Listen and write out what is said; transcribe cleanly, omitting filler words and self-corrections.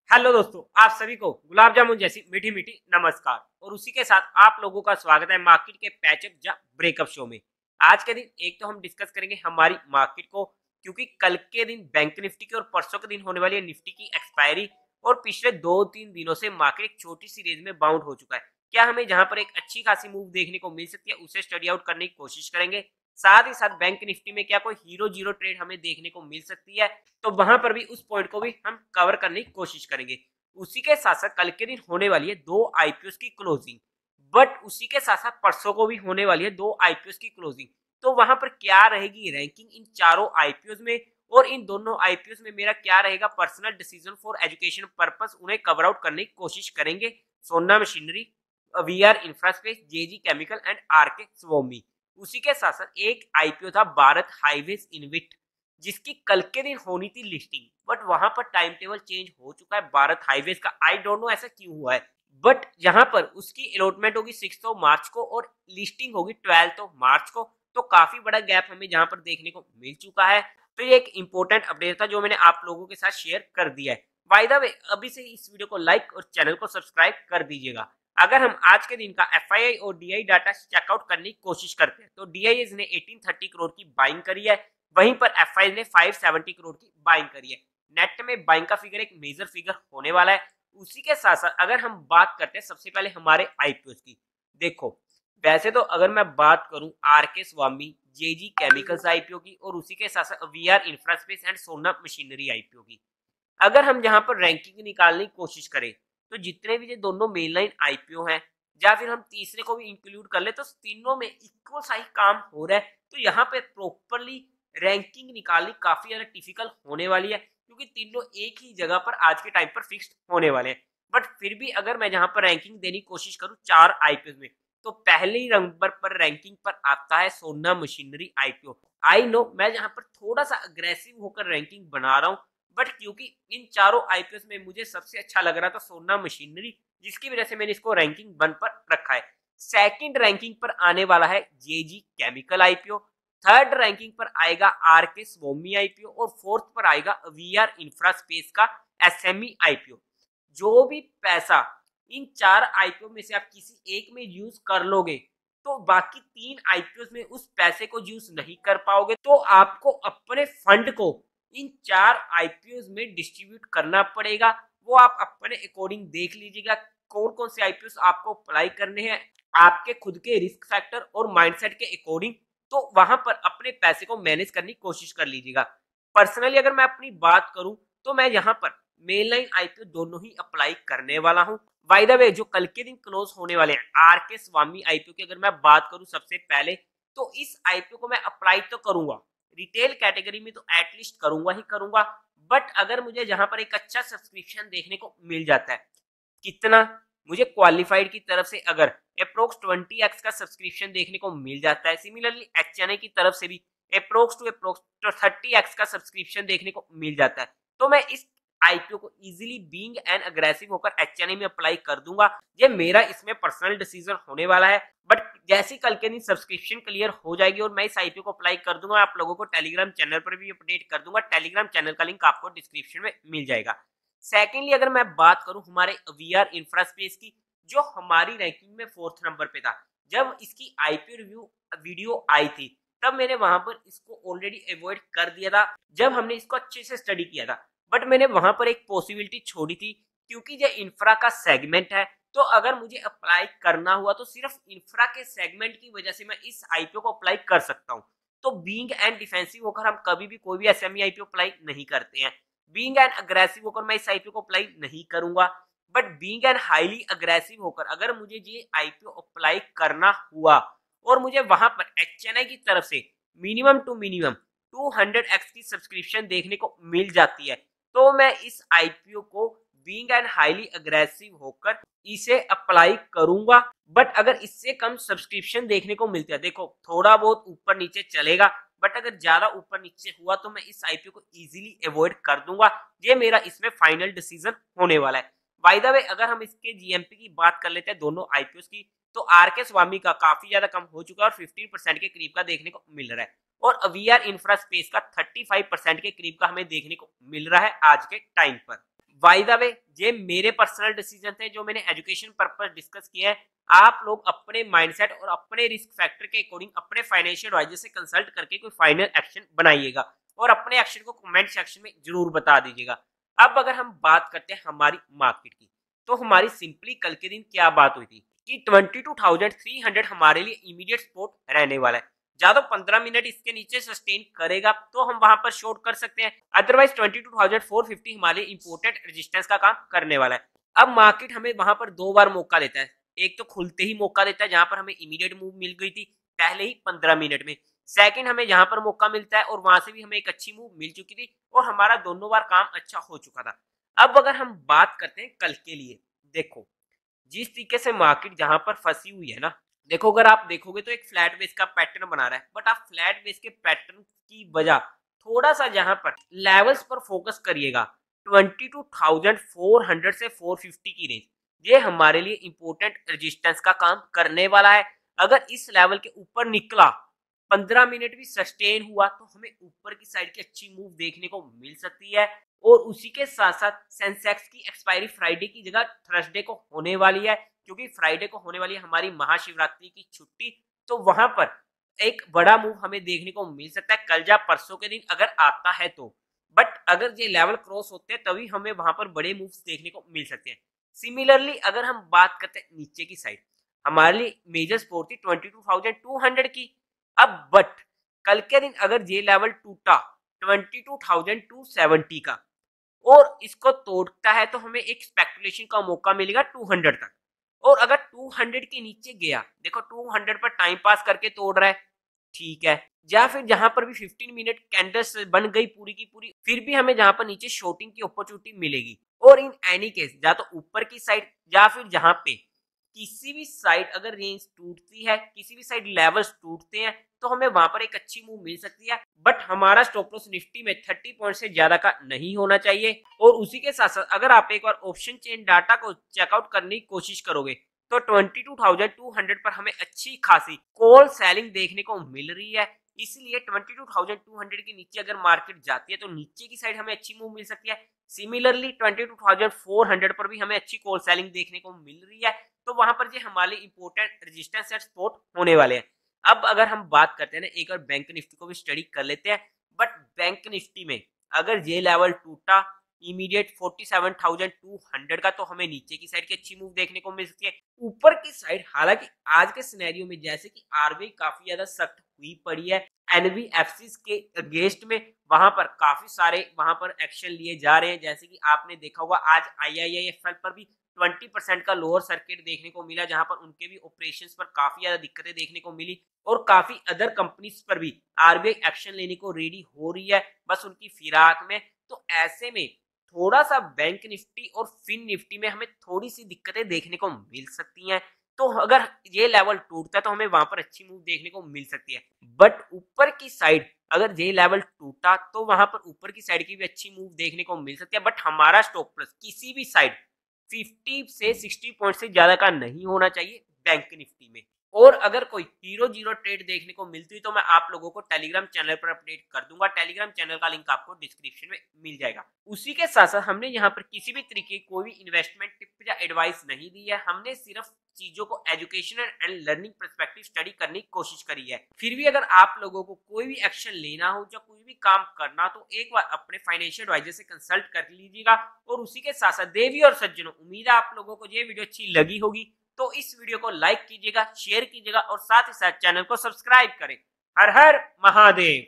Hello दोस्तों, आप सभी को गुलाब जामुन जैसी मीठी मीठी नमस्कार। और उसी के साथ आप लोगों का स्वागत है मार्केट के पैचअप या ब्रेकअप शो में। आज के दिन एक तो हम डिस्कस करेंगे हमारी मार्केट को, क्योंकि कल के दिन बैंक निफ्टी की और परसों के दिन होने वाली है निफ्टी की एक्सपायरी। और पिछले 2-3 दिनों से मार्केट एक छोटी सी रेंज में बाउंड हो चुका है। क्या हमें जहां पर एक अच्छी खासी मूव देखने को मिल सकती है, उसे स्टडी आउट करने की कोशिश करेंगे। साथ ही साथ बैंक निफ्टी में क्या कोई हीरो जीरो ट्रेड हमें देखने को मिल सकती है, तो वहां पर भी उस पॉइंट को भी हम कवर करने की कोशिश करेंगे। उसी के साथ साथ कल के दिन होने वाली है दो आईपीओ की क्लोजिंग, बट उसी के साथ साथ परसों को भी होने वाली है दो आईपीओ की क्लोजिंग। तो वहां पर क्या रहेगी रैंकिंग इन चारों आईपीओ में, और इन दोनों आईपीओ में मेरा क्या रहेगा personal decision for education purpose, उन्हें कवर आउट करने की कोशिश करेंगे। Sona machinery, VR Infraspace, JG chemical and RK Swamy. उसी के साथ साथ एक आईपीओ था भारत हाईवेज इनविट, जिसकी कल के दिन होनी थी लिस्टिंग, बट वहां पर टाइम टेबल चेंज हो चुका है भारत हाईवेज का। आई डोंट नो ऐसा क्यों हुआ है, बट यहाँ पर उसकी अलॉटमेंट होगी 6 मार्च को और लिस्टिंग होगी 12 मार्च को। तो काफी बड़ा गैप हमें जहां पर देखने को मिल चुका है। तो ये एक इंपॉर्टेंट अपडेट था जो मैंने आप लोगों के साथ शेयर कर दिया है। बाय द वे, अभी से इस वीडियो को लाइक और चैनल को सब्सक्राइब कर दीजिएगा। अगर हम आज के दिन का एफआईआई और डीआई डाटा चेकआउट करने की कोशिश करते हैं, तो डीआईएस ने 1830 करोड़ की बाइंग करी है, वहीं पर एफआई ने 570 करोड़ की बाइंग करी है। नेट में बाइंग का फिगर एक मेजर फिगर होने वाला है। उसी के साथ साथ अगर हम बात करते हैं सबसे पहले हमारे आईपीओ की, देखो वैसे तो अगर मैं बात करूं आरके स्वामी, जेजी केमिकल्स आईपीओ की, और उसी के साथ साथ वीआर इंफ्रास्पेस एंड सोना मशीनरी आईपीओ की, अगर हम यहाँ पर रैंकिंग निकालने की कोशिश करें, तो जितने भी ये दोनों मेन लाइन आईपीओ हैं, या फिर हम तीसरे को भी इंक्लूड कर ले, तो तीनों में इक्वल सा ही काम हो रहा है। तो यहाँ पे प्रॉपरली रैंकिंग निकालनी काफी ज्यादा डिफिकल्ट होने वाली है, क्योंकि तीनों एक ही जगह पर आज के टाइम पर फिक्स्ड होने वाले हैं। बट फिर भी अगर मैं यहाँ पर रैंकिंग देने की कोशिश करूँ चार आईपीओ में, तो पहले ही नंबर पर रैंकिंग पर आता है सोना मशीनरी आईपीओ। आई नो मैं यहाँ पर थोड़ा सा अग्रेसिव होकर रैंकिंग बना रहा हूँ, बट क्योंकि इन चारों आईपीओ में मुझे सबसे अच्छा लग रहा था सोना मशीनरी, जिसकी वजह से मैंने इसको रैंकिंग 1 पर रखा है। सेकंड रैंकिंग पर आने वाला है जेजी केमिकल आईपीओ, थर्ड रैंकिंग पर आएगा आरके स्वामी आईपीओ, और फोर्थ पर आएगा वीआर इंफ्रास्पेस का एसएमई आईपीओ। जो भी पैसा इन चार आईपीओ में से आप किसी एक में यूज कर लोगे, तो बाकी तीन आईपीओ में उस पैसे को यूज नहीं कर पाओगे। तो आपको अपने फंड को इन चार आईपीओ में डिस्ट्रीब्यूट करना पड़ेगा। वो आप अपने अकॉर्डिंग देख लीजिएगा कौन कौन से आईपीओ आपको अप्लाई करने हैं, आपके खुद के रिस्क फैक्टर और माइंडसेट के अकॉर्डिंग। तो वहां पर अपने पैसे को मैनेज करने की कोशिश कर लीजिएगा। पर्सनली अगर मैं अपनी बात करूं, तो मैं यहाँ पर मेन लाइन आईपीओ दोनों ही अप्लाई करने वाला हूं। बाय द वे, जो कल के दिन क्लोज होने वाले हैं आरके स्वामी आईपीओ की अगर मैं बात करूं सबसे पहले, तो इस आईपीओ को मैं अप्लाई तो करूंगा रिटेल कैटेगरी में, तो एटलीस्ट करूंगा ही करूंगा। बट अगर मुझे जहां पर एक अच्छा सब्सक्रिप्शन देखने को मिल जाता है, कितना, मुझे क्वालिफाइड की तरफ से अगर अप्रोक्स 20x का सब्सक्रिप्शन देखने को मिल जाता है, सिमिलरली एचएनआई की तरफ से भी अप्रोक्स टू अप्रोक्स 30x का सब्सक्रिप्शन देखने को मिल जाता है, तो मैं इस आईपीओ को इजीली बीइंग एंड अग्रेसिव होकर एचएनआई में अप्लाई कर दूंगा। ये मेरा इसमें पर्सनल डिसीजन होने वाला है। बट जैसी कल के दिन सब्सक्रिप्शन क्लियर हो जाएगी और मैं इस आईपीओ को अप्लाई कर दूंगा, आप लोगों को टेलीग्राम चैनल पर भी अपडेट कर दूंगा। टेलीग्राम चैनल का लिंक आपको डिस्क्रिप्शन में मिल जाएगा। सेकेंडली अगर मैं बात करूं हमारे वीआर इंफ्रास्पेस की, जो हमारी रैंकिंग में 4th नंबर पे था, जब इसकी आईपीओ रिव्यू वीडियो आई थी, तब मैंने वहां पर इसको ऑलरेडी अवॉइड कर दिया था जब हमने इसको अच्छे से स्टडी किया था। बट मैंने वहां पर एक पॉसिबिलिटी छोड़ी थी, क्योंकि ये इंफ्रा का सेगमेंट है, तो अगर मुझे अप्लाई करना हुआ तो सिर्फ इंफ्रा के सेगमेंट की वजह से मैं इस आईपीओ को अप्लाई कर सकता हूं। तो बीइंग एंड डिफेंसिव होकर हम कभी भी कोई भी एसएमई आईपीओ अप्लाई नहीं करते हैं। बीइंग एंड अग्रेसिव होकर मैं इस आईपीओ को अप्लाई नहीं करूंगा। But being and highly aggressive होकर अगर मुझे ये आईपीओ अप्लाई करना हुआ और मुझे वहां पर एचएनआई की तरफ से मिनिमम टू मिनिमम 200x की सब्सक्रिप्शन देखने को मिल जाती है, तो मैं इस आईपीओ को बीइंग एंड हाईली अग्रेसिव होकर इसे अप्लाई करूंगा। बट अगर इससे कम सब्सक्रिप्शन देखने को मिलता है, देखो थोड़ा बहुत ऊपर नीचे चलेगा, बट अगर ज्यादा ऊपर नीचे हुआ तो मैं इस आईपीओ को इजीली अवॉइड कर दूंगा। ये मेरा इसमें फाइनल डिसीजन होने वाला है। बाय द वे, अगर हम इसके जीएमपी की बात कर लेते हैं दोनों आईपीओ की, तो आरके स्वामी का काफी ज्यादा कम हो चुका है और 15% के करीब का देखने को मिल रहा है, और वीआर इंफ्रास्पेस का 35% के करीब का हमें देखने को मिल रहा है आज के टाइम पर। बाय द वे ये मेरे पर्सनल डिसीजन थे जो मैंने एजुकेशन पर्पस डिस्कस किया है। आप लोग अपने माइंडसेट और अपने रिस्क फैक्टर के अकॉर्डिंग अपने फाइनेंशियल एडवाइजर से कंसल्ट करके कोई फाइनल एक्शन बनाइएगा और अपने एक्शन को कमेंट सेक्शन में जरूर बता दीजिएगा। अब अगर हम बात करते हैं हमारी मार्केट की, तो हमारी सिंपली कल के दिन क्या बात हुई थी कि 22,300 हमारे लिए इमीडिएट सपोर्ट रहने वाला है। ज्यादा 15 मिनट इसके नीचे सस्टेन करेगा तो हम वहां पर शॉर्ट कर सकते हैं, अदरवाइज 22,450 हमारे इंपोर्टेंट रेजिस्टेंस का काम करने वाला है। अब मार्केट हमें वहां पर दो बार मौका देता है, एक तो खुलते ही मौका देता है जहां पर हमें इमीडिएट मूव मिल गई थी पहले ही 15 मिनट में, सेकंड हमें यहाँ पर मौका मिलता है और वहां से भी हमें एक अच्छी मूव मिल चुकी थी और हमारा दोनों बार काम अच्छा हो चुका था। अब अगर हम बात करते हैं कल के लिए, देखो जिस तरीके से मार्केट जहां पर फंसी हुई है ना, देखो अगर आप देखोगे तो एक फ्लैट बेस का पैटर्न बना रहा है, बट आप फ्लैट बेस के पैटर्न की वजह थोड़ा सा जहां पर लेवल्स पर फोकस करिएगा 22,400 से 450 की रेंज, ये हमारे लिए इंपॉर्टेंट रेजिस्टेंस का काम करने वाला है। अगर इस लेवल के ऊपर निकला 15 मिनट भी सस्टेन हुआ तो हमें ऊपर की साइड की अच्छी मूव देखने को मिल सकती है। और उसी के साथ साथ सेंसेक्स की एक्सपायरी फ्राइडे की जगह थर्सडे को होने वाली है, क्योंकि फ्राइडे को होने वाली है हमारी महाशिवरात्रि की छुट्टी, तो वहां पर एक बड़ा मूव हमें देखने को मिल सकता है कल या परसों के दिन अगर आता है तो। बट अगर ये लेवल क्रॉस होते हैं तभी हमें वहां पर बड़े मूव्स देखने को मिल सकते हैं। सिमिलरली अगर हम बात करते हैं नीचे की साइड, हमारे लिए मेजर सपोर्ट थी 22,200 की। अब बट कल के दिन अगर ये लेवल टूटा 22,270 का और इसको तोड़ता है तो हमें एक स्पेकुलेशन का मौका मिलेगा 200 तक। और अगर 200 के नीचे गया, देखो 200 पर टाइम पास करके तोड़ रहा है, ठीक है, या फिर जहां पर भी 15 मिनट कैंडल्स बन गई पूरी की पूरी, फिर भी हमें जहां पर नीचे शॉर्टिंग की अपॉर्चुनिटी मिलेगी। और इन एनी केस या तो ऊपर की साइड या फिर जहां पे किसी भी साइड अगर रेंज टूटती है, किसी भी साइड लेवल्स टूटते हैं तो हमें वहां पर एक अच्छी मूव मिल सकती है। बट हमारा स्टॉप लॉस निफ्टी में 30 पॉइंट से ज्यादा का नहीं होना चाहिए। और उसी के साथ साथ अगर आप एक बार ऑप्शन चेन डाटा को चेकआउट करने की कोशिश करोगे तो 22,200 पर हमें अच्छी खासी कॉल सेलिंग देखने को मिल रही है। इसलिए 22,200 के नीचे अगर मार्केट जाती है तो नीचे की साइड हमें अच्छी मूव मिल सकती है। सिमिलरली 22,400 पर भी हमें अच्छी कॉल सेलिंग देखने को मिल रही है, तो वहां पर ये हमारे इंपोर्टेंट रेजिस्टेंस एंड सपोर्ट होने वाले हैं। अब अगर हम बात करते हैं ना, एक और बैंक निफ्टी को भी स्टडी कर लेते हैं। बट बैंक निफ्टी में अगर ये लेवल टूटा इमीडिएट 47,200 का तो हमें नीचे की साइड की अच्छी मूव देखने को मिल सकती है। ऊपर की साइड हालांकि आज के सिनेरियो में जैसे कि आरबीआई काफी ज्यादा सख्त हुई पड़ी है एनबीएफसी के अगेंस्ट में, वहां पर काफी सारे वहां पर एक्शन लिए जा रहे हैं। जैसे कि आपने देखा होगा आज आईआईआईएफएल पर भी 20% का लोअर सर्किट देखने को मिला, जहां पर उनके भी ऑपरेशंस पर काफी ज्यादा दिक्कतें देखने को मिली और काफी अदर कंपनीज पर भी आरबीआई एक्शन लेने को रेडी हो रही है बस उनकी फिराक में। तो ऐसे में थोड़ा सा बैंक निफ्टी और फिन निफ्टी में हमें थोड़ी सी दिक्कतें देखने को मिल सकती हैं। तो अगर ये लेवल टूटता है तो हमें वहां पर अच्छी मूव देखने को मिल सकती है। बट ऊपर की साइड अगर ये लेवल टूटा तो वहां पर ऊपर की साइड की भी अच्छी मूव देखने को मिल सकती है। बट हमारा स्टॉप लॉस किसी भी साइड 50 से 60 पॉइंट से ज्यादा का नहीं होना चाहिए बैंक निफ्टी में। और अगर कोई हीरो जीरो ट्रेड देखने को मिलती है तो मैं आप लोगों को टेलीग्राम चैनल पर अपडेट कर दूंगा। टेलीग्राम चैनल का लिंक आपको डिस्क्रिप्शन में मिल जाएगा। उसी के साथ साथ हमने यहाँ पर किसी भी तरीके की कोई भी इन्वेस्टमेंट टिप या एडवाइस नहीं दी है, हमने सिर्फ चीजों को educational and learning perspective study करने की कोशिश करी है। फिर भी अगर आप लोगों को कोई भी एक्शन लेना हो या कोई भी काम करना तो एक बार अपने फाइनेंशियल एडवाइजर से कंसल्ट कर लीजिएगा। और उसी के साथ साथ देवी और सज्जनों, उम्मीद है आप लोगों को ये वीडियो अच्छी लगी होगी, तो इस वीडियो को लाइक कीजिएगा, शेयर कीजिएगा और साथ ही साथ चैनल को सब्सक्राइब करें। हर हर महादेव।